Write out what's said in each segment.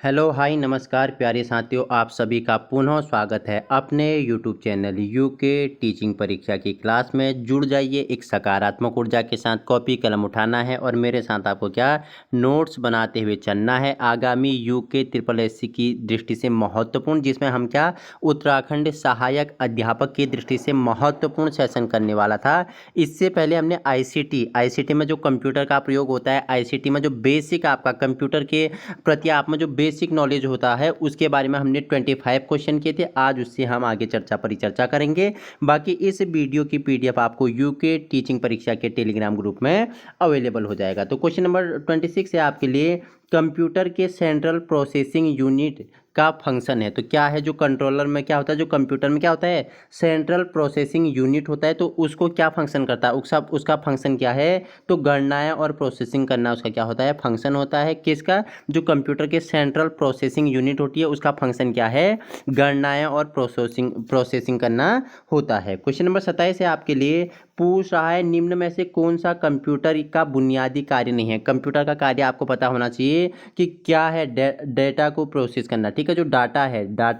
Hello hi नमस्कार प्यारे साथियों, आप सभी का पुनः स्वागत है अपने यूट्यूब चैनल यूके टीचिंग परीक्षा की क्लास में। जुड़ जाइए एक सकारात्मक ऊर्जा के साथ। कॉपी कलम उठाना है और मेरे साथ आपको क्या नोट्स बनाते हुए चलना है। आगामी यूके ट्रिपल एससी की दृष्टि से महत्वपूर्ण, जिसमें हम क्या उत्तराखंड सहायक अध्यापक की दृष्टि से महत्वपूर्ण सेशन करने वाला था। इससे पहले हमने आईसीटी में जो कंप्यूटर का प्रयोग होता है, आईसीटी में जो बेसिक आपका कंप्यूटर के प्रति आप में जो बेसिक नॉलेज होता है उसके बारे में हमने 25 क्वेश्चन किए थे। आज उससे हम आगे परिचर्चा करेंगे। बाकी इस वीडियो की पीडीएफ आपको यूके टीचिंग परीक्षा के टेलीग्राम ग्रुप में अवेलेबल हो जाएगा। तो क्वेश्चन नंबर 26 है आपके लिए, कंप्यूटर के सेंट्रल प्रोसेसिंग यूनिट का फंक्शन है। तो क्या है, जो कंट्रोलर में क्या होता है, जो कंप्यूटर में क्या होता है, सेंट्रल प्रोसेसिंग यूनिट होता है, तो उसको क्या फंक्शन करता है, उसका फंक्शन क्या है, तो गणनाएं और प्रोसेसिंग करना उसका क्या होता है, फंक्शन होता है। किसका, जो कंप्यूटर के सेंट्रल प्रोसेसिंग यूनिट होती है उसका फंक्शन क्या है, गणनाएं और प्रोसेसिंग करना होता है। क्वेश्चन नंबर 27 है आपके लिए, पूछ रहा है निम्न में से कौन सा कंप्यूटर का बुनियादी कार्य नहीं है। कंप्यूटर का कार्य आपको पता होना चाहिए कि क्या है, डेटा को प्रोसेस करना। ठीक है, जो डाटा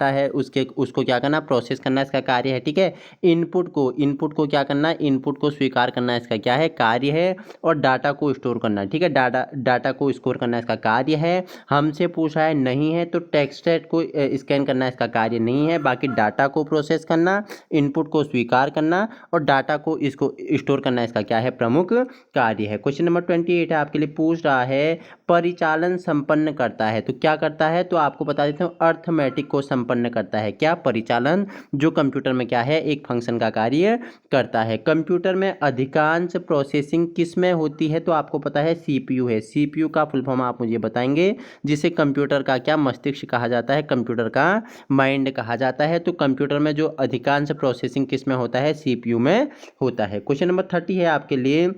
है उसको क्या करना, प्रोसेस करना इसका कार्य है। ठीक है, इनपुट को क्या करना, इनपुट को स्वीकार करना इसका क्या है, कार्य है। और डाटा को स्टोर करना, ठीक है, डाटा को स्टोर करना इसका कार्य है। हमसे पूछा है नहीं है, तो टेक्स्ट को स्कैन करना इसका कार्य नहीं है। बाकी डाटा को प्रोसेस करना, इनपुट को स्वीकार करना और डाटा को इसको स्टोर करना इसका क्या है, प्रमुख कार्य है। क्वेश्चन नंबर 28 है आपके लिए, पूछ रहा है परिचालन संपन्न करता है। तो क्या करता है, तो आपको बता देता हूँ, अर्थमेटिक को संपन्न करता है। क्या, परिचालन, जो कंप्यूटर में क्या है, एक फंक्शन का कार्य करता है। कंप्यूटर में अधिकांश प्रोसेसिंग किस में होती है, तो आपको पता है सीपीयू है। सीपीयू का फुल फॉर्म आप मुझे बताएंगे, जिसे कंप्यूटर का क्या मस्तिष्क कहा जाता है, कंप्यूटर का माइंड कहा जाता है। तो कंप्यूटर में जो अधिकांश प्रोसेसिंग किस में होता है, सीपीयू में होता है। क्वेश्चन नंबर 30 है आपके लिए,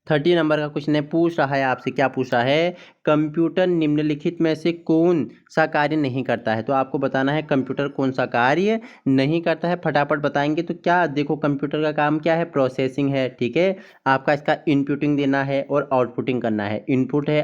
30 नंबर का क्वेश्चन है, पूछ रहा है आपसे, क्या पूछ रहा है, कंप्यूटर निम्नलिखित में से कौन सा कार्य नहीं करता है। तो आपको बताना है कंप्यूटर कौन सा कार्य नहीं करता है। फटाफट बताएंगे। तो क्या, देखो कंप्यूटर का काम क्या है, प्रोसेसिंग है। ठीक है, आपका इसका इनपुटिंग देना है और आउटपुटिंग करना है। इनपुट है,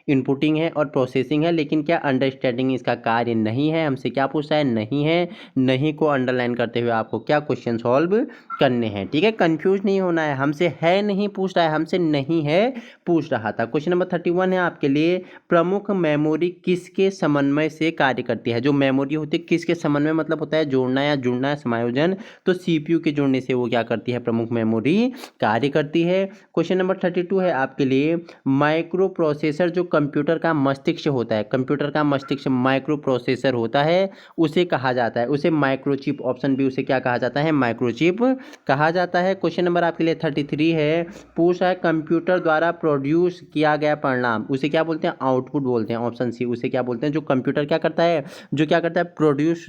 इनपुटिंग है और प्रोसेसिंग है। लेकिन क्या, अंडरस्टैंडिंग इसका कार्य नहीं है। हमसे क्या पूछा है, नहीं है। नहीं को अंडरलाइन करते हुए आपको क्या क्वेश्चन सॉल्व करने हैं। ठीक है, कंफ्यूज नहीं होना है। हमसे है नहीं पूछ रहा है, हमसे नहीं है पूछ रहा था। क्वेश्चन नंबर 31 है आपके लिए, प्रमुख मेमोरी किसके समन्वय से कार्य करती है। जो मेमोरी होती है किसके समन्वय, मतलब होता है जोड़ना या जुड़ना, समायोजन। तो सीपीयू के जुड़ने से वो क्या करती है, प्रमुख मेमोरी कार्य करती है। क्वेश्चन नंबर 32 है आपके लिए, माइक्रो प्रोसेसर जो कंप्यूटर का मस्तिष्क होता है, कंप्यूटर का मस्तिष्क माइक्रो प्रोसेसर होता है, उसे कहा जाता है, उसे माइक्रोचिप, ऑप्शन बी, उसे क्या कहा जाता है, माइक्रोचिप कहा जाता है। क्वेश्चन नंबर आपके लिए 33 है, पूछा है कंप्यूटर द्वारा प्रोड्यूस किया गया परिणाम, उसे क्या बोलते हैं, आउटपुट बोलते हैं। ऑप्शन सी, उसे क्या बोलते हैं, जो कंप्यूटर क्या करता है, प्रोड्यूस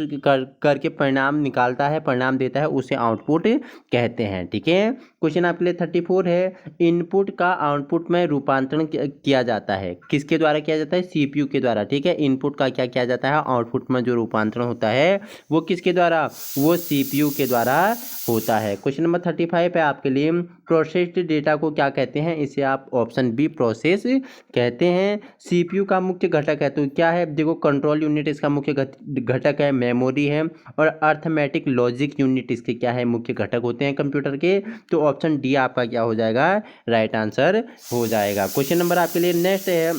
करके परिणाम निकालता है, परिणाम देता है, उसे आउटपुट कहते हैं। ठीक है, क्वेश्चन आपके लिए 34 है, इनपुट का आउटपुट में रूपांतरण किया जाता है, किसके द्वारा किया जाता है, सीपीयू के द्वारा। ठीक है, इनपुट का क्या किया जाता है, आउटपुट में जो रूपांतरण होता है वो किसके द्वारा, वो सीपीयू के द्वारा होता है। क्वेश्चन नंबर 35 है आपके लिए, प्रोसेस्ड डेटा को क्या कहते हैं, इसे आप ऑप्शन बी, प्रोसेस कहते हैं। सीपीयू का मुख्य घटक है, तो क्या है, देखो कंट्रोल यूनिट इसका मुख्य घटक है, मेमोरी है और अर्थमेटिक लॉजिक यूनिट इसके क्या है, मुख्य घटक होते हैं कंप्यूटर के। तो ऑप्शन डी आपका क्या हो जाएगा, राइट आंसर हो जाएगा। क्वेश्चन नंबर आपके लिए नेक्स्ट है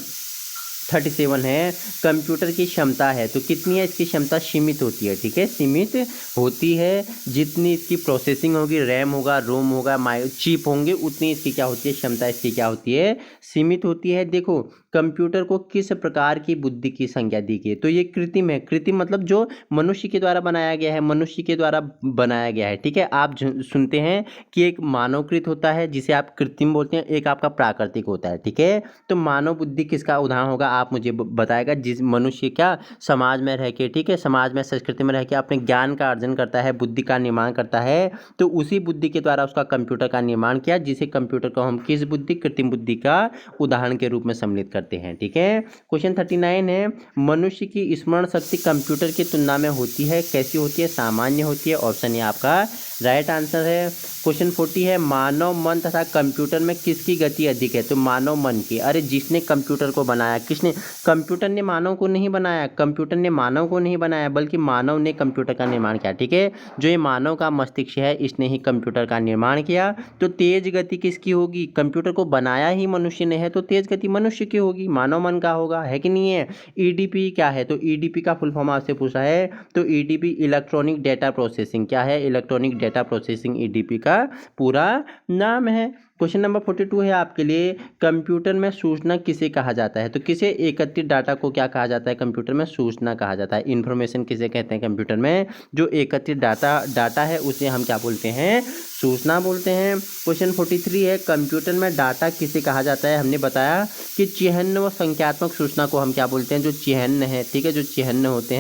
37 है, कंप्यूटर की क्षमता है। तो कितनी है इसकी क्षमता, सीमित होती है। ठीक है, सीमित होती है, जितनी इसकी प्रोसेसिंग होगी, रैम होगा, रोम होगा, चिप होंगे, उतनी इसकी क्या होती है, क्षमता इसकी क्या होती है, सीमित होती है। देखो कंप्यूटर को किस प्रकार की बुद्धि की संज्ञा दी गई है, तो ये कृत्रिम है। कृत्रिम मतलब जो मनुष्य के द्वारा बनाया गया है, मनुष्य के द्वारा बनाया गया है। ठीक है, आप सुनते हैं कि एक मानवकृत होता है जिसे आप कृत्रिम बोलते हैं, एक आपका प्राकृतिक होता है। ठीक है, तो मानव बुद्धि किसका उदाहरण होगा, आप मुझे बताएगा, जिस मनुष्य क्या समाज में रह के, ठीक है, समाज में संस्कृति में रह के अपने ज्ञान का अर्जन करता है, बुद्धि का निर्माण करता है, तो उसी बुद्धि के द्वारा उसका कंप्यूटर का निर्माण किया, जिसे कंप्यूटर को हम किस बुद्धि, कृत्रिम बुद्धि का उदाहरण के रूप में सम्मिलित करते हैं। ठीक है, क्वेश्चन 39 है, मनुष्य की स्मरण शक्ति कंप्यूटर की तुलना में होती है, कैसी होती है, सामान्य होती है। ऑप्शन ए आपका राइट आंसर है। क्वेश्चन 40 है मानव मन तथा कंप्यूटर में किसकी गति अधिक है? तो मानव मन की। अरे जिसने कंप्यूटर को बनाया, किसने? कंप्यूटर ने मानव को नहीं बनाया, कंप्यूटर ने मानव को नहीं बनाया, बल्कि मानव ने कंप्यूटर का निर्माण किया। ठीक है, जो ये मानव का मस्तिष्क है इसने ही कंप्यूटर का निर्माण किया। तो तेज गति किसकी होगी? कंप्यूटर को बनाया ही मनुष्य ने है, तो तेज गति मनुष्य की होगी, मानव मन का होगा, है कि नहीं है? ईडीपी क्या है? तो ईडीपी का फुल फॉर्म आपसे पूछा है, तो ईडीपी इलेक्ट्रॉनिक डेटा प्रोसेसिंग। क्या है? इलेक्ट्रॉनिक डेटा प्रोसेसिंग ईडीपी का पूरा नाम है। क्वेश्चन नंबर 42 है आपके लिए, कंप्यूटर में सूचना किसे कहा जाता है? तो किसे एकत्रित डाटा को क्या कहा जाता है? कंप्यूटर में सूचना कहा जाता है। इन्फॉर्मेशन किसे कहते हैं? कंप्यूटर में जो एकत्रित डाटा है उसे हम क्या बोलते हैं? सूचना बोलते हैं। क्वेश्चन 43 है, कंप्यूटर में डाटा किसे कहा जाता है? हमने बताया कि चिह्न व संख्यात्मक सूचना को हम क्या बोलते हैं? जो चिह्न है, ठीक है, जो चिह्न होते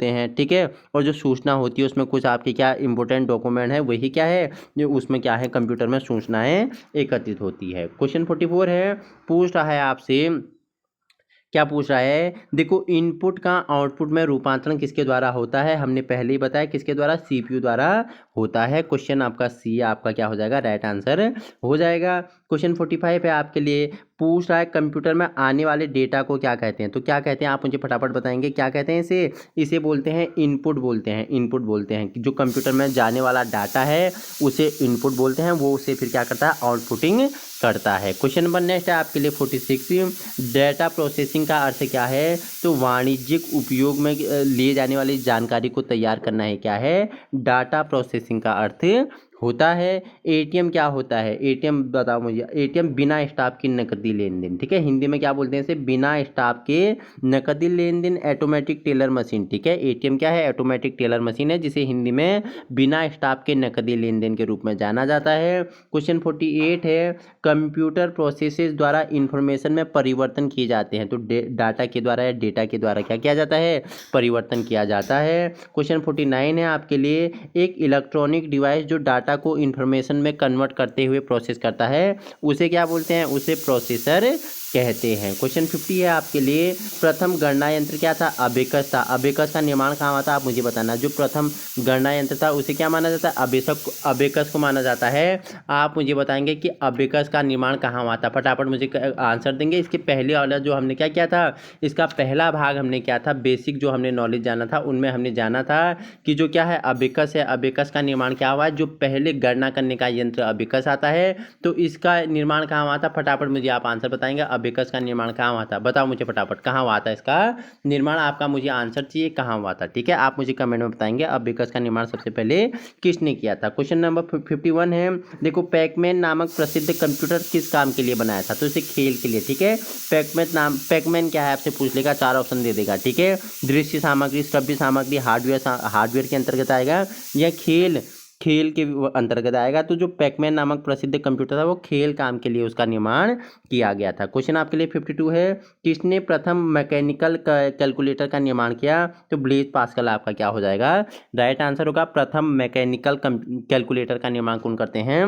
हैं, ठीक है, और जो सूचना होती है उसमें कुछ आपके क्या इंपॉर्टेंट डॉक्यूमेंट है, वही क्या है, जो उसमें क्या है, कंप्यूटर में सूचनाएं एकत्रित होती है। क्वेश्चन 44 है, पूछ रहा है आपसे, क्या पूछ रहा है? देखो, इनपुट का आउटपुट में रूपांतरण किसके द्वारा होता है? हमने पहले ही बताया किसके द्वारा? सीपीयू द्वारा होता है। क्वेश्चन आपका सी आपका क्या हो जाएगा? राइट आंसर हो जाएगा। क्वेश्चन 45 है आपके लिए, पूछ रहा है कंप्यूटर में आने वाले डेटा को क्या कहते हैं? तो क्या कहते हैं आप मुझे फटाफट बताएंगे, क्या कहते हैं इसे बोलते हैं इनपुट बोलते हैं। इनपुट बोलते हैं कि जो कंप्यूटर में जाने वाला डाटा है उसे इनपुट बोलते हैं, वो उसे फिर क्या करता है? आउटपुटिंग करता है। क्वेश्चन नंबर नेक्स्ट है आपके लिए 46, डेटा प्रोसेसिंग का अर्थ क्या है? तो वाणिज्यिक उपयोग में लिए जाने वाली जानकारी को तैयार करना है। क्या है? डाटा प्रोसेसिंग का अर्थ होता है। एटीएम क्या होता है? एटीएम बताओ मुझे। एटीएम बिना स्टाफ की नकदी लेन देन, ठीक है, हिंदी में क्या बोलते हैं इसे? बिना स्टाफ के नकदी लेन देन, ऑटोमेटिक टेलर मशीन। ठीक है, एटीएम क्या है? ऑटोमेटिक टेलर मशीन है, जिसे हिंदी में बिना स्टाफ के नकदी लेन देन के रूप में जाना जाता है। क्वेश्चन 48 है, कंप्यूटर प्रोसेसेस द्वारा इंफॉर्मेशन में परिवर्तन किए जाते हैं। तो डाटा के द्वारा या डेटा के द्वारा क्या किया जाता है? परिवर्तन किया जाता है। क्वेश्चन 49 है आपके लिए, एक इलेक्ट्रॉनिक डिवाइस जो डाटा को इंफॉर्मेशन में कन्वर्ट करते हुए प्रोसेस करता है उसे क्या बोलते हैं? उसे प्रोसेसर कहते हैं। क्वेश्चन 50 है आपके लिए, प्रथम गणना यंत्र क्या था? अबेकस था। अबेकस का निर्माण कहाँ हुआ था? आप मुझे बताना। जो प्रथम गणना यंत्र था उसे क्या माना जाता है? अबेकस को माना जाता है। आप मुझे बताएंगे कि अबेकस का निर्माण कहाँ हुआ था? फटाफट मुझे आंसर देंगे। इसके पहले वाला जो हमने क्या किया था, इसका पहला भाग हमने क्या था, बेसिक जो हमने नॉलेज जाना था उनमें हमने जाना था कि जो क्या है, अबेकस है। अबेकस का निर्माण क्या हुआ है? जो पहले गणना करने का यंत्र अबेकस आता है, तो इसका निर्माण कहाँ हुआ था? फटाफट मुझे आप आंसर बताएंगे। अबेकस का निर्माण कहाँ हुआ था? बताओ मुझे फटाफट, कहाँ हुआ था इसका निर्माण? आपका मुझे आंसर चाहिए, कहाँ हुआ था, ठीक है, आप मुझे कमेंट में बताएंगे अबेकस का निर्माण सबसे पहले किसने किया था। क्वेश्चन नंबर 51 है, देखो, पैकमैन नामक प्रसिद्ध कंप्यूटर किस काम के लिए बनाया था? तो इसे खेल के लिए, ठीक है। पैकमैन क्या है आपसे पूछ लेगा, 4 ऑप्शन दे देगा, ठीक है। दृश्य सामग्री, श्रव्य सामग्री, हार्डवेयर के अंतर्गत आएगा, या खेल के अंतर्गत आएगा। तो जो पैकमैन नामक प्रसिद्ध कंप्यूटर था वो खेल काम के लिए उसका निर्माण किया गया था। क्वेश्चन आपके लिए 52 है, किसने प्रथम मैकेनिकल कैलकुलेटर का निर्माण किया? तो ब्लेज पास्कल आपका क्या हो जाएगा? राइट आंसर होगा। प्रथम मैकेनिकल कैलकुलेटर का निर्माण कौन करते हैं?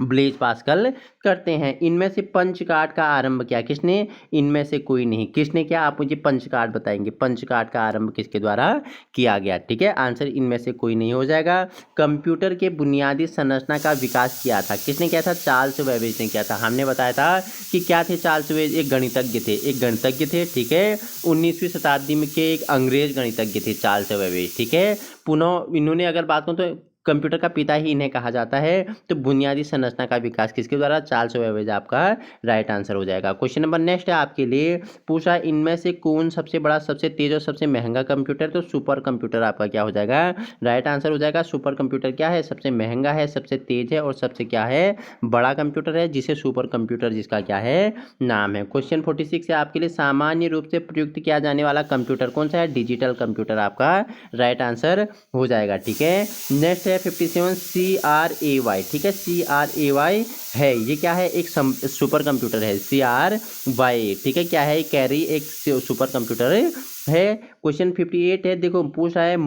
ब्लेज पास्कल करते हैं। इनमें से पंचकार्ड का आरंभ किया किसने? इनमें से कोई नहीं। किसने किया? आप मुझे पंचकार्ड बताएंगे, पंचकार्ड का आरंभ किसके द्वारा किया गया, ठीक है। आंसर इनमें से कोई नहीं हो जाएगा। कंप्यूटर के बुनियादी संरचना का विकास किया था किसने किया था? चार्ल्स बेबेज ने किया था। हमने बताया था कि क्या थे चार्ल्स बेबेज? एक गणितज्ञ थे, ठीक है। 19वीं शताब्दी में के एक अंग्रेज गणितज्ञ थे चार्ल्स बेबेज, ठीक है। पुनः इन्होंने, अगर बात करूँ तो कंप्यूटर का पिता ही इन्हें कहा जाता है। तो बुनियादी संरचना का विकास किसके द्वारा? चार्ल्स बेबेज आपका राइट आंसर हो जाएगा। क्वेश्चन नंबर नेक्स्ट है आपके लिए, पूछा इनमें से कौन सबसे बड़ा, सबसे तेज और सबसे महंगा कंप्यूटर? तो सुपर कंप्यूटर आपका क्या हो जाएगा? राइट आंसर हो जाएगा। सुपर कंप्यूटर क्या है? सबसे महंगा है, सबसे तेज है और सबसे क्या है? बड़ा कंप्यूटर है, जिसे सुपर कंप्यूटर जिसका क्या है? नाम है। क्वेश्चन 46 है आपके लिए, सामान्य रूप से प्रयुक्त किया जाने वाला कंप्यूटर कौन सा है? डिजिटल कंप्यूटर आपका राइट आंसर हो जाएगा, ठीक है। नेक्स्ट है 57, CRAY, ठीक है, CRAY है, ये क्या है? एक सुपर कंप्यूटर है, CRY, ठीक है। क्या है? कैरी एक सुपर कंप्यूटर है। क्वेश्चन 58 है, देखो पूछ रहा है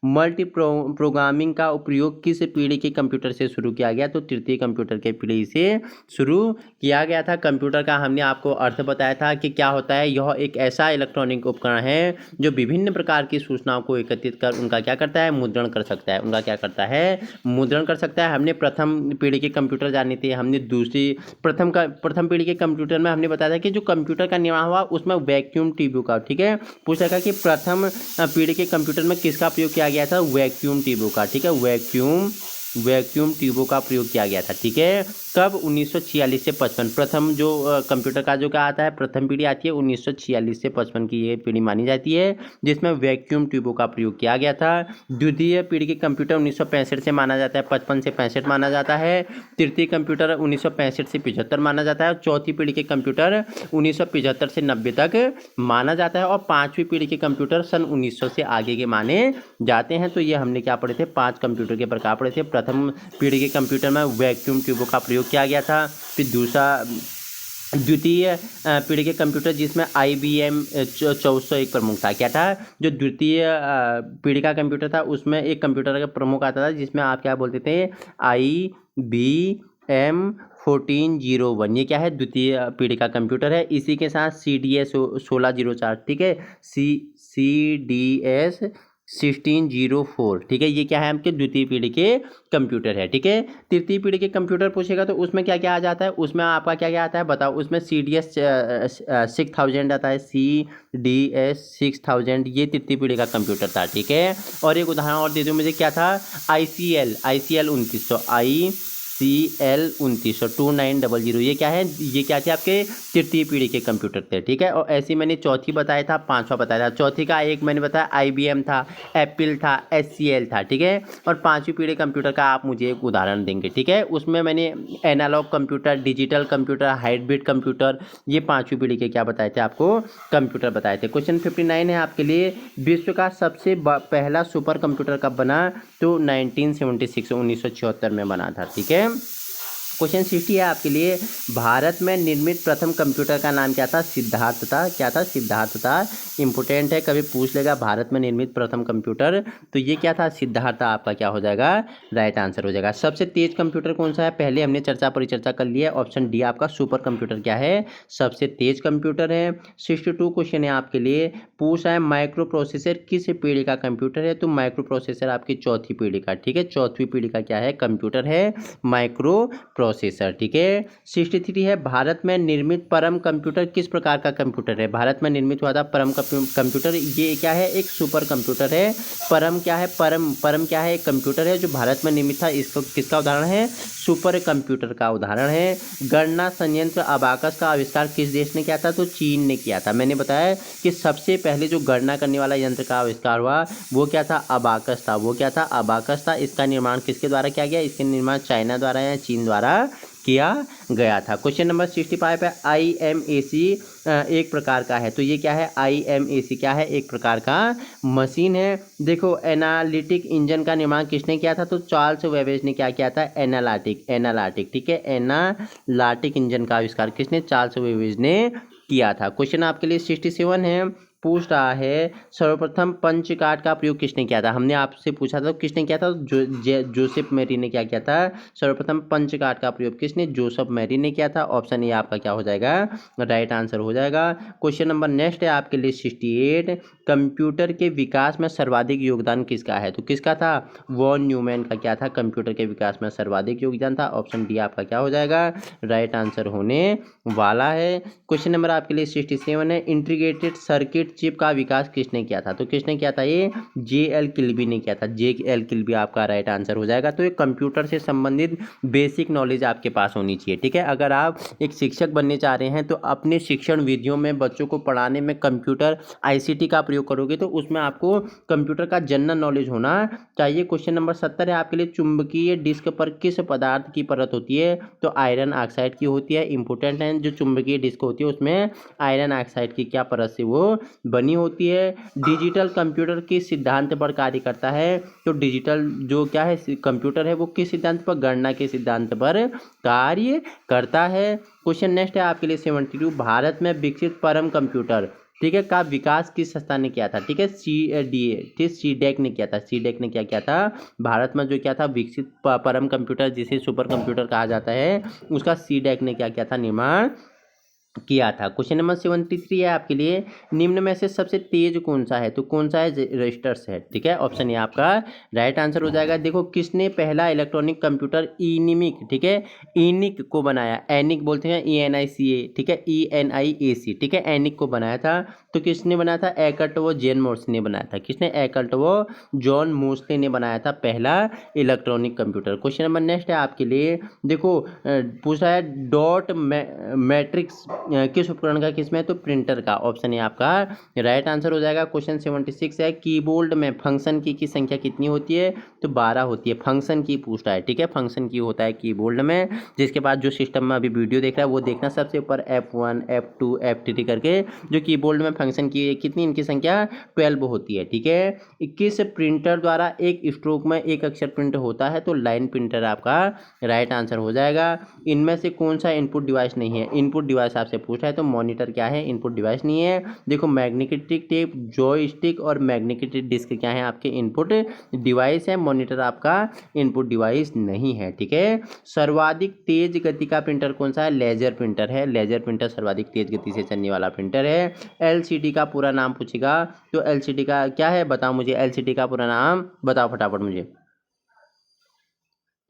मल्टी प्रोग्रामिंग का उपयोग किस पीढ़ी के कंप्यूटर से शुरू किया गया? तो तृतीय कंप्यूटर के पीढ़ी से शुरू किया गया था। कंप्यूटर का हमने आपको अर्थ बताया था कि क्या होता है, यह एक ऐसा इलेक्ट्रॉनिक उपकरण है जो विभिन्न प्रकार की सूचनाओं को एकत्रित कर उनका क्या करता है, मुद्रण कर सकता है। उनका क्या करता है, मुद्रण कर सकता है। हमने प्रथम पीढ़ी के कंप्यूटर जानी थी, हमने दूसरी प्रथम पीढ़ी के कंप्यूटर में हमने बताया था कि जो कंप्यूटर का निर्माण हुआ उसमें वैक्यूम ट्यूब का, ठीक है, पूछ रखा कि प्रथम पीढ़ी के कंप्यूटर में किसका प्रयोग किया गया था? वैक्यूम ट्यूबों का, ठीक है, वैक्यूम ट्यूबों का प्रयोग किया गया था, ठीक है। कब? 1946 से 55। प्रथम जो कंप्यूटर का जो क्या आता है, प्रथम पीढ़ी आती है 1946 से 55 की ये पीढ़ी मानी जाती है, जिसमें वैक्यूम ट्यूबों का प्रयोग किया गया था। द्वितीय पीढ़ी के कंप्यूटर 1965 से माना जाता है, 55 से 65 माना जाता है। तृतीय कंप्यूटर 1965 से 75 माना जाता है। चौथी पीढ़ी के कंप्यूटर 1975 से 90 तक माना जाता है। और पाँचवीं पीढ़ी के कंप्यूटर सन 1900 से आगे के माने जाते हैं। तो ये हमने क्या पढ़े थे, 5 कंप्यूटर के प्रकार पढ़े थे। प्रथम पीढ़ी के कंप्यूटर में वैक्यूम ट्यूबों का प्रयोग किया गया था। फिर द्वितीय पीढ़ी के कंप्यूटर जिसमें IBM 1401 प्रमुख था। क्या था? जो द्वितीय पीढ़ी का कंप्यूटर था उसमें एक कंप्यूटर का प्रमुख आता था जिसमें आप क्या बोलते थे, IBM 1401। ये क्या है? द्वितीय पीढ़ी का कंप्यूटर है। इसी के साथ CDS 1604, ठीक है, CDS 1604, ठीक है, ये क्या है, आपके द्वितीय पीढ़ी के कंप्यूटर है, ठीक है। तृतीय पीढ़ी के कंप्यूटर पूछेगा तो उसमें क्या क्या आ जाता है, उसमें आपका क्या क्या आता है बताओ। उसमें CDS 6000 आता है, CDS 6000, ये तृतीय पीढ़ी का कंप्यूटर था, ठीक है। और एक उदाहरण और दे दो मुझे, क्या था? ICL 2900, ICL 2900 2900, ये क्या है, ये क्या थे, आपके तृतीय पीढ़ी के कंप्यूटर थे, ठीक है। और ऐसे मैंने चौथी बताया था, पांचवा बताया था। चौथी का एक मैंने बताया IBM था, एप्पल था, SCL था, ठीक है। और पांचवी पीढ़ी कंप्यूटर का आप मुझे एक उदाहरण देंगे, ठीक है। उसमें मैंने analogue computer, digital computer, hybrid computer, ये पांचवी पीढ़ी के क्या बताए थे आपको, कंप्यूटर बताए थे। क्वेश्चन 59 है आपके लिए, विश्व का सबसे पहला सुपर कंप्यूटर कब बना? तो 1976 1976 में बना था, ठीक है। क्वेश्चन 60 है आपके लिए, भारत में निर्मित प्रथम कंप्यूटर का नाम क्या था? सिद्धार्थ था। क्या था? सिद्धार्थ था। इंपोर्टेंट है, कभी पूछ लेगा भारत में निर्मित प्रथम कंप्यूटर, तो ये क्या था? सिद्धार्थ था। आपका क्या हो जाएगा? राइट आंसर हो जाएगा। सबसे तेज कंप्यूटर कौन सा है? पहले हमने परिचर्चा कर लिया है। ऑप्शन डी आपका सुपर कंप्यूटर क्या है? सबसे तेज कंप्यूटर है। 62 क्वेश्चन है आपके लिए, पूछ रहा है माइक्रो प्रोसेसर किस पीढ़ी का कंप्यूटर है? तो माइक्रो प्रोसेसर आपकी चौथी पीढ़ी का, ठीक है, चौथी पीढ़ी का क्या है, कंप्यूटर है, माइक्रो प्रोसेसर, ठीक है। 63 है, भारत में निर्मित परम कंप्यूटर किस प्रकार का कंप्यूटर है? भारत में निर्मित हुआ था परम कंप्यूटर, ये क्या है, एक सुपर कंप्यूटर है। परम क्या है? परम क्या है? एक कंप्यूटर है जो भारत में निर्मित था। इसको किसका उदाहरण है? सुपर कंप्यूटर का उदाहरण है। गणना संयंत्र अबाकस का आविष्कार किस देश ने किया था? तो चीन ने किया था। मैंने बताया कि सबसे पहले जो गणना करने वाला यंत्र का आविष्कार हुआ वो क्या था? अबाकस था। वो क्या था? अबाकस था। इसका निर्माण किसके द्वारा किया गया? इसके निर्माण चाइना द्वारा या चीन द्वारा किया गया था। क्वेश्चन नंबर 65 है, IMAC एक प्रकार का है, तो ये क्या है? IMAC क्या है? एक प्रकार का मशीन है। देखो, एनालिटिक इंजन का निर्माण किसने किया था? तो चार्ल्स वेबेज ने क्या किया था? एनालिटिक, ठीक है, एनालिटिक इंजन का आविष्कार किसने? चार्ल्स वेबेज ने किया था। क्वेश्चन आपके लिए 67 है, पूछ रहा है सर्वप्रथम पंच कार्ड का प्रयोग किसने किया था? हमने आपसे पूछा था किसने किया था, जोसेफ मैरी ने क्या किया था? सर्वप्रथम पंच कार्ड का प्रयोग किसने? जोसेफ मैरी ने किया था। ऑप्शन ए आपका क्या हो जाएगा? राइट आंसर हो जाएगा। क्वेश्चन नंबर नेक्स्ट है आपके लिए 68, कंप्यूटर के विकास में सर्वाधिक योगदान किसका है? तो किसका था? वॉन न्यूमैन का क्या था? कंप्यूटर के विकास में सर्वाधिक योगदान था। ऑप्शन डी आपका क्या हो जाएगा? राइट आंसर होने वाला है। क्वेश्चन नंबर आपके लिए 67 है, इंटीग्रेटेड सर्किट चिप का विकास किसने किया था? तो किसने किया था? ये JL किल्बी ने किया था। JL किल्बी आपका राइट आंसर हो जाएगा। तो ये कंप्यूटर से संबंधित बेसिक नॉलेज आपके पास होनी चाहिए, ठीक है। अगर आप एक शिक्षक बनने चाह रहे हैं तो अपने शिक्षण विधियों में बच्चों को पढ़ाने में कंप्यूटर ICT का प्रयोग करोगे तो उसमें आपको कंप्यूटर का जनरल नॉलेज होना चाहिए। क्वेश्चन नंबर 70 है आपके लिए, चुंबकीय डिस्क पर किस पदार्थ की परत होती है? तो आयरन ऑक्साइड की होती है। इंपोर्टेंट है, जो चुंबकीय डिस्क होती है उसमें आयरन ऑक्साइड की क्या परत से वो बनी होती है। डिजिटल कंप्यूटर किस सिद्धांत पर कार्य करता है? तो डिजिटल जो क्या है कंप्यूटर है वो किस सिद्धांत पर? गणना के सिद्धांत पर कार्य करता है। क्वेश्चन नेक्स्ट है आपके लिए 72, भारत में विकसित परम कंप्यूटर ठीक है, का विकास किस संस्था ने किया था? ठीक है, CDA, ठीक, CDEC ने किया था। CDEC ने क्या किया था? भारत में जो क्या था विकसित परम कंप्यूटर जिसे सुपर कंप्यूटर कहा जाता है, उसका CDEC ने क्या किया था? निर्माण किया था। क्वेश्चन नंबर 73 है आपके लिए, निम्न में से सबसे तेज कौन सा है? तो कौन सा है? रजिस्टर्स है। ठीक है, ऑप्शन ए आपका राइट आंसर हो जाएगा। देखो, किसने पहला इलेक्ट्रॉनिक कंप्यूटर ENIAC, ठीक है, ENIAC को बनाया? ENIAC बोलते हैं, ENICA, ठीक है, ENIAC, ठीक है, ENIAC को बनाया था। तो किसने बनाया था? एकर्ट व जॉन मोर्से ने बनाया था। किसने? एकर्ट व जॉन मोर्से ने बनाया था पहला electronic computer. Question number next है आपके लिए, देखो पूछा है डॉट मैट्रिक्स किस उपकरण का, किसमें? तो प्रिंटर का। ऑप्शन ए आपका राइट आंसर हो जाएगा। क्वेश्चन 76 है, कीबोर्ड में फंक्शन की संख्या कितनी होती है? तो 12 होती है। फंक्शन की पूछता है, ठीक है, फंक्शन की होता है कीबोर्ड में। जिसके बाद जो सिस्टम में अभी वीडियो देख रहा है वो देखना, सबसे ऊपर F1 F2 F3 करके जो कीबोर्ड में फंक्शन की कितनी इनकी संख्या 12 होती है। ठीक है, 21 प्रिंटर द्वारा एक स्ट्रोक में एक अक्षर प्रिंट होता है, तो लाइन प्रिंटर आपका राइट आंसर हो जाएगा। इनमें से कौन सा इनपुट डिवाइस नहीं है? इनपुट डिवाइस आपसे पूछ रहा है, तो मॉनिटर क्या है? इनपुट डिवाइस नहीं है। देखो, मैग्नेटिक टेप, जॉयस्टिक और मैग्नेटिक डिस्क क्या है? आपके इनपुट डिवाइस है। मॉनिटर आपका इनपुट डिवाइस नहीं है। ठीक है, सर्वाधिक तेज गति का प्रिंटर कौन सा है? लेजर प्रिंटर है। लेजर प्रिंटर सर्वाधिक तेज गति से चलने वाला प्रिंटर है। LCD का पूरा नाम पूछेगा, तो LCD का क्या है? बताओ मुझे, LCD का पूरा नाम बताओ फटाफट मुझे।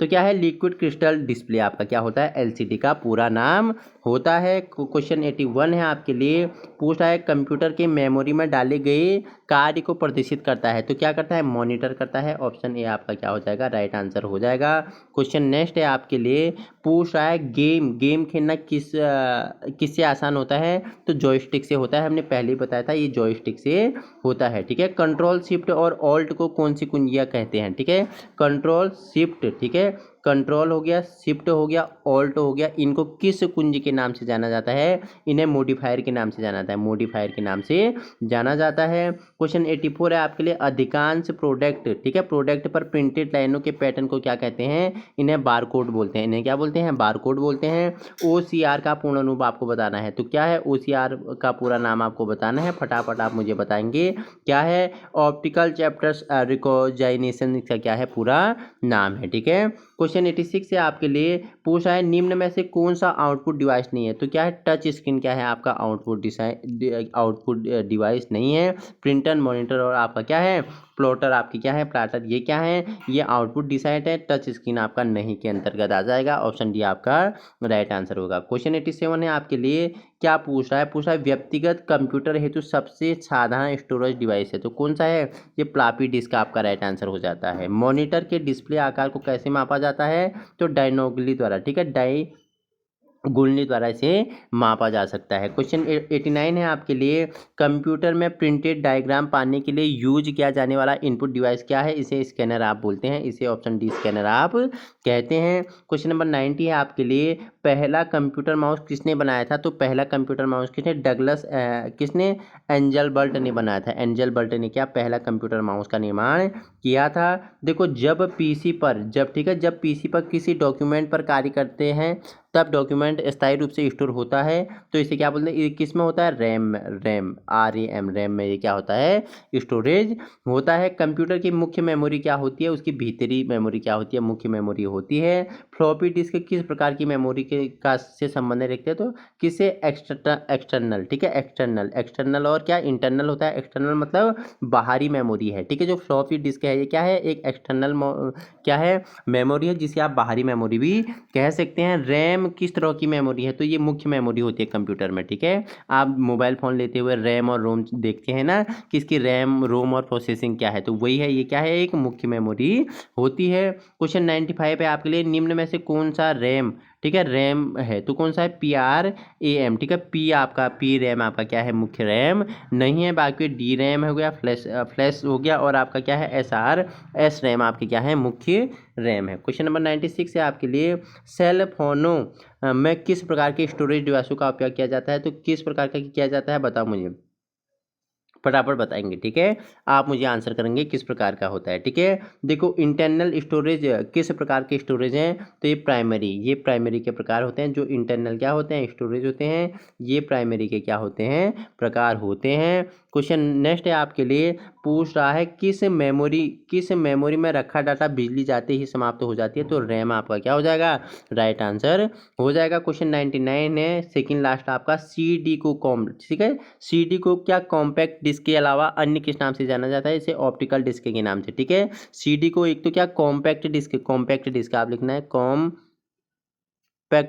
तो क्या है? लिक्विड क्रिस्टल डिस्प्ले आपका क्या होता है? LCD का पूरा नाम होता है। क्वेश्चन 81 है आपके लिए, पूछा है कंप्यूटर के मेमोरी में डाले गए कार्य को प्रदर्शित करता है, तो क्या करता है? मॉनिटर करता है। ऑप्शन ए आपका क्या हो जाएगा? राइट आंसर हो जाएगा। क्वेश्चन नेक्स्ट है आपके लिए, पूछ रहा है गेम खेलना किससे आसान होता है? तो जॉयस्टिक से होता है। हमने पहले ही बताया था, ये जॉयस्टिक से होता है। ठीक है, कंट्रोल शिफ्ट और ऑल्ट को कौन सी कुंजियाँ कहते हैं? ठीक है, कंट्रोल शिफ्ट, ठीक है, कंट्रोल हो गया, शिफ्ट हो गया, ऑल्ट हो गया, इनको किस कुंजी के नाम से जाना जाता है? इन्हें मॉडिफायर के नाम से जाना जाता है। मॉडिफायर के नाम से जाना जाता है। क्वेश्चन 84 है आपके लिए, अधिकांश प्रोडक्ट, ठीक है, प्रोडक्ट पर प्रिंटेड लाइनों के पैटर्न को क्या कहते हैं? इन्हें बारकोड बोलते हैं। इन्हें क्या बोलते हैं? बारकोड बोलते हैं। OCR का पूर्ण रूप आपको बताना है, तो क्या है? OCR का पूरा नाम आपको बताना है, फटाफट आप मुझे बताएंगे क्या है? ऑप्टिकल चैप्टर्स रिकॉग्निशन का क्या है? पूरा नाम है। ठीक है, क्वेश्चन 86 से आपके लिए पूछा है, निम्न में से कौन सा आउटपुट डिवाइस नहीं है? तो क्या है? टच स्क्रीन क्या है? आपका आउटपुट डिवाइस नहीं है। प्रिंटर, मॉनिटर और आपका क्या है? प्लॉटर आपकी क्या है? प्लाटर, ये क्या है? ये आउटपुट डिसाइड है। टच स्क्रीन आपका नहीं के अंतर्गत आ जाएगा। ऑप्शन डी आपका राइट आंसर होगा। क्वेश्चन 87 है आपके लिए, क्या पूछ रहा है? पूछा है व्यक्तिगत कंप्यूटर हेतु सबसे साधारण स्टोरेज डिवाइस है, तो कौन सा है? ये फ्लॉपी डिस्क आपका राइट आंसर हो जाता है। मॉनिटर के डिस्प्ले आकार को कैसे मापा जाता है? तो डायगोनली द्वारा, ठीक है, गुणनी द्वारा इसे मापा जा सकता है। क्वेश्चन 89 है आपके लिए, कंप्यूटर में प्रिंटेड डायग्राम पाने के लिए यूज किया जाने वाला इनपुट डिवाइस क्या है? इसे स्कैनर आप बोलते हैं। इसे ऑप्शन डी स्कैनर आप कहते हैं। क्वेश्चन नंबर 90 है आपके लिए, पहला कंप्यूटर माउस किसने बनाया था? तो पहला कंप्यूटर माउस किसने? किसने? एंजल बर्ट ने बनाया था। एंजल बर्ट ने क्या पहला कंप्यूटर माउस का निर्माण किया था। देखो, जब पीसी पर किसी डॉक्यूमेंट पर कार्य करते हैं तब डॉक्यूमेंट स्थायी रूप से स्टोर होता है, तो इसे क्या बोलते हैं? ये किस में होता है? रैम रैम में ये क्या होता है? स्टोरेज होता है। कंप्यूटर की मुख्य मेमोरी क्या होती है? उसकी भीतरी मेमोरी क्या होती है? मुख्य मेमोरी होती है। फ्लॉपी डिस्क किस प्रकार की मेमोरी का से संबंध रखते हैं? तो किसे? एक्सटर्नल, ठीक है, एक्सटर्नल और क्या इंटरनल होता है? एक्सटर्नल मतलब बाहरी मेमोरी है। ठीक है, जो फ्लॉपी डिस्क है ये क्या है? एक एक्सटर्नल क्या है? मेमोरी है, जिसे आप बाहरी मेमोरी भी कह सकते हैं। रैम किस तरह की मेमोरी है? तो ये मुख्य मेमोरी होती है कंप्यूटर में। ठीक है, आप मोबाइल फ़ोन लेते हुए रैम और रोम देखते हैं ना कि इसकी रैम, रोम और प्रोसेसिंग क्या है, तो वही है, ये क्या है? एक मुख्य मेमोरी होती है। क्वेश्चन 95 है आपके लिए, निम्न में से कौन सा रैम, ठीक है, रैम है, तो कौन सा है? PRAM, ठीक है, पी रैम आपका क्या है? मुख्य रैम नहीं है। बाकी डी रैम हो गया, फ्लैश हो गया, और आपका क्या है? एस रैम आपकी क्या है? मुख्य रैम है। क्वेश्चन नंबर 96 है आपके लिए, सेल फोनों में किस प्रकार के स्टोरेज डिवाइसों का उपयोग किया जाता है? तो किस प्रकार का किया जाता है? बताओ मुझे। फटाफट बताएंगे, ठीक है। आप मुझे आंसर करेंगे किस प्रकार का होता है, ठीक है। देखो इंटरनल स्टोरेज किस प्रकार के स्टोरेज हैं, तो ये प्राइमरी के प्रकार होते हैं। जो इंटरनल क्या होते हैं, स्टोरेज होते हैं, ये प्राइमरी के क्या होते हैं, प्रकार होते हैं। क्वेश्चन नेक्स्ट है आपके लिए, पूछ रहा है किस मेमोरी में रखा डाटा बिजली जाते ही समाप्त हो जाती है, तो रैम आपका क्या हो जाएगा, राइट आंसर हो जाएगा। क्वेश्चन 99 है, सेकंड लास्ट आपका, सीडी को ठीक है, सीडी को क्या कॉम्पैक्ट डिस्क के अलावा अन्य किस नाम से जाना जाता है, इसे ऑप्टिकल डिस्क के नाम से, ठीक है। सीडी को एक तो क्या कॉम्पैक्ट डिस्क आप लिखना है कॉम्पैक्ट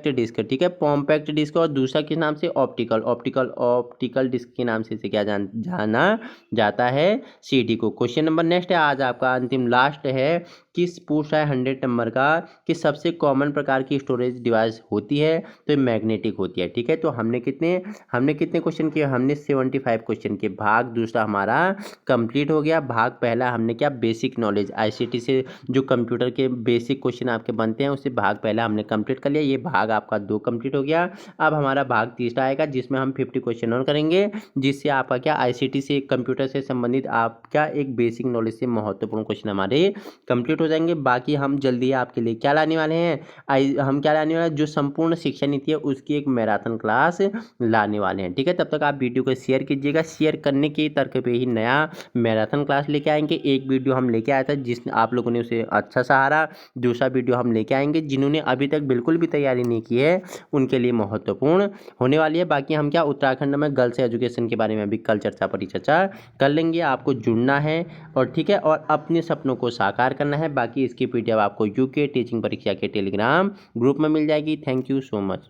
डिस्क, ठीक है, कॉम्पैक्ट डिस्क, और दूसरा किस नाम से, ऑप्टिकल डिस्क के नाम से इसे क्या जाना जाता है, सीडी को। क्वेश्चन नंबर नेक्स्ट है आज आपका अंतिम लास्ट है, किस पूछ रहा है 100 नंबर का, कि सबसे कॉमन प्रकार की स्टोरेज डिवाइस होती है, तो ये मैग्नेटिक होती है, ठीक है। तो हमने कितने क्वेश्चन किए, हमने 75 क्वेश्चन के। भाग दूसरा हमारा कंप्लीट हो गया। भाग पहला हमने क्या, बेसिक नॉलेज आईसीटी से जो कंप्यूटर के बेसिक क्वेश्चन आपके बनते हैं, उसे भाग पहला हमने कंप्लीट कर लिया। ये भाग आपका 2 कंप्लीट हो गया। अब हमारा भाग तीसरा आएगा, जिसमें हम 50 क्वेश्चन और करेंगे, जिससे आपका क्या आईसीटी से कंप्यूटर से संबंधित आपका एक बेसिक नॉलेज से महत्वपूर्ण क्वेश्चन हमारे कंप्लीट हो जाएंगे। बाकी हम जल्दी आपके लिए क्या लाने वाले हैं, हम क्या लाने वाले हैं, जो संपूर्ण शिक्षा नीति है उसकी एक मैराथन क्लास लाने वाले हैं, ठीक है। तब तक आप वीडियो को शेयर कीजिएगा, शेयर करने के तर्क पे ही नया मैराथन क्लास लेके आएंगे। एक वीडियो हम लेके आया था जिस आप लोगों ने उसे अच्छा सहारा, दूसरा वीडियो हम लेके आएंगे जिन्होंने अभी तक बिल्कुल भी तैयारी नहीं की है उनके लिए महत्वपूर्ण होने वाली है। बाकी हम क्या उत्तराखंड में गर्ल्स एजुकेशन के बारे में भी कल परिचर्चा कर लेंगे। आपको जुड़ना है और ठीक है, और अपने सपनों को साकार करना है। बाकी इसकी पीडीएफ आपको यूके टीचिंग परीक्षा के टेलीग्राम ग्रुप में मिल जाएगी। Thank you so much.